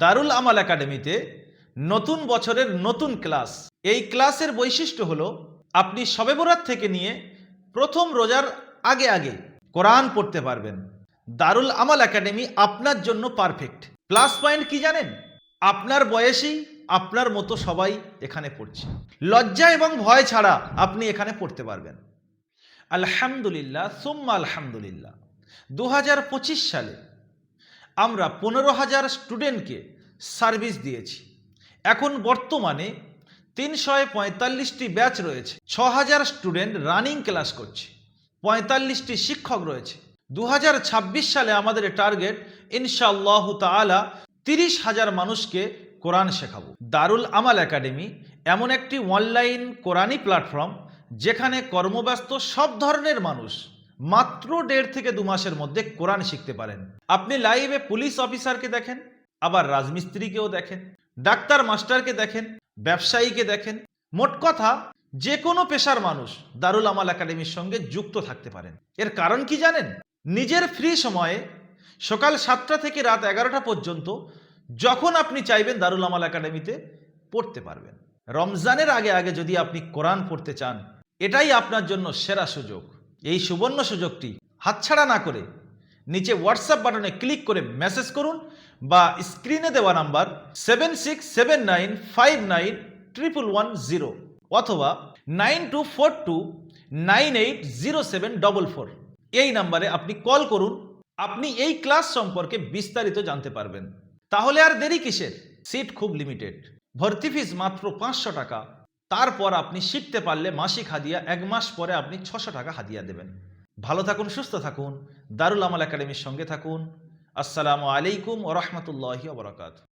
দারুল আমাল একাডেমিতে নতুন বছরের নতুন ক্লাস। এই ক্লাসের বৈশিষ্ট্য হলো আপনি শবে বরাত থেকে নিয়ে প্রথম রোজার আগে আগে কোরআন পড়তে পারবেন। দারুল আমাল একাডেমি আপনার জন্য পারফেক্ট। প্লাস পয়েন্ট কি জানেন? আপনার বয়সী আপনার মতো সবাই এখানে পড়ছে। লজ্জা এবং ভয় ছাড়া আপনি এখানে পড়তে পারবেন। আলহামদুলিল্লাহ সুম্মা আলহামদুলিল্লাহ, 2025 সালে আমরা 15,000 স্টুডেন্টকে সার্ভিস দিয়েছি। এখন বর্তমানে 345টি ব্যাচ রয়েছে, 6,000 স্টুডেন্ট রানিং ক্লাস করছে, 45টি শিক্ষক রয়েছে। 2026 সালে আমাদের টার্গেট ইনশাআল্লাহু তাআলা 30,000 মানুষকে কোরআন শেখাবো। দারুল আমাল একাডেমি এমন একটি অনলাইন কোরআনি প্ল্যাটফর্ম যেখানে কর্মব্যস্ত সব ধরনের মানুষ মাত্র 1.5 থেকে 2 মাসের মধ্যে কোরআন শিখতে পারেন। আপনি লাইভে পুলিশ অফিসারকে দেখেন, আবার রাজমিস্ত্রিকেও দেখেন, ডাক্তার মাস্টারকে দেখেন, ব্যবসায়ীকে দেখেন। মোট কথা যে কোনো পেশার মানুষ দারুল আমাল একাডেমির সঙ্গে যুক্ত থাকতে পারেন। এর কারণ কি জানেন? নিজের ফ্রি সময়ে সকাল 7টা থেকে রাত 11টা পর্যন্ত যখন আপনি চাইবেন দারুল আমাল একাডেমিতে পড়তে পারবেন। রমজানের আগে আগে যদি আপনি কোরআন পড়তে চান, এটাই আপনার জন্য সেরা সুযোগ। এই সুবর্ণ সুযোগটি হাতছাড়া না করে নিচে হোয়াটসঅ্যাপ বাটনে ক্লিক করে মেসেজ করুন বা স্ক্রিনে দেওয়া নাম্বার 7679591110 অথবা 9242980744 এই নাম্বারে আপনি কল করুন। আপনি এই ক্লাস সম্পর্কে বিস্তারিত জানতে পারবেন। তাহলে আর দেরি কিসের? সিট খুব লিমিটেড, ভর্তি ফিস মাত্র 500 টাকা। তারপর আপনি শিখতে পারলে মাসিক হাদিয়া, 1 মাস পরে আপনি 600 টাকা হাদিয়া দেবেন। ভালো থাকুন, সুস্থ থাকুন, দারুল আমাল একাডেমির সঙ্গে থাকুন। আসসালামু আলাইকুম ওয়া রাহমাতুল্লাহি ওয়া বারাকাতুহু।